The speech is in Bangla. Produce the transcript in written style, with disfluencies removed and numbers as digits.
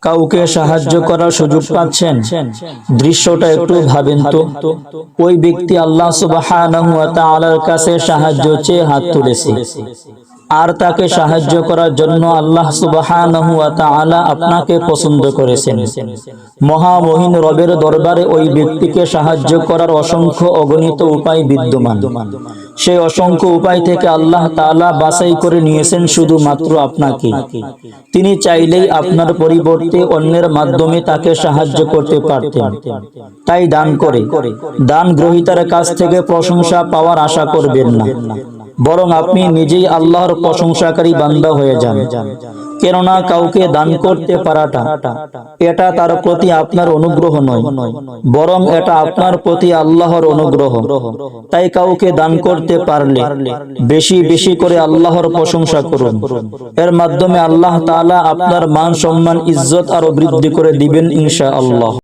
কাউকে সাহায্য করার সুযোগ পাচ্ছেন, দৃশ্যটা একটু ভাবেন তো। ওই ব্যক্তি আল্লাহ সুবহানাহু ওয়া তাআলার কাছে সাহায্য চেয়ে হাত তুলেছে, আর তাকে সাহায্য করার জন্য আল্লাহ সুবহানাহু ওয়া তাআলা আপনাকে পছন্দ করেছেন। মহামহিম রবের দরবারে ওই ব্যক্তিকে সাহায্য করার অসংখ্য অগণিত উপায় বিদ্যমান। সেই অসংখ্য উপায় থেকে আল্লাহ তাআলা বাছাই করে নিয়েছেন শুধুমাত্র আপনাকে। তিনি চাইলেই আপনার পরিবর্তে অন্যের মাধ্যমে তাকে সাহায্য করতে পারতেন। তাই দান করে দান গ্রহীতার কাছ থেকে প্রশংসা পাওয়ার আশা করবেন না, বরং আপনি নিজেই আল্লাহর প্রশংসাকারী বান্দা হয়ে যান। কেননা কাউকে দান করতে পারাটা এটা তার প্রতি আপনার অনুগ্রহ নয়, বরং এটা আপনার প্রতি আল্লাহর অনুগ্রহ। তাই কাউকে দান করতে পারলে বেশি বেশি করে আল্লাহর প্রশংসা করুন। এর মাধ্যমে আল্লাহ তাআলা আপনার মান সম্মান ইজ্জত আরো বৃদ্ধি করে দিবেন ইনশাআল্লাহ।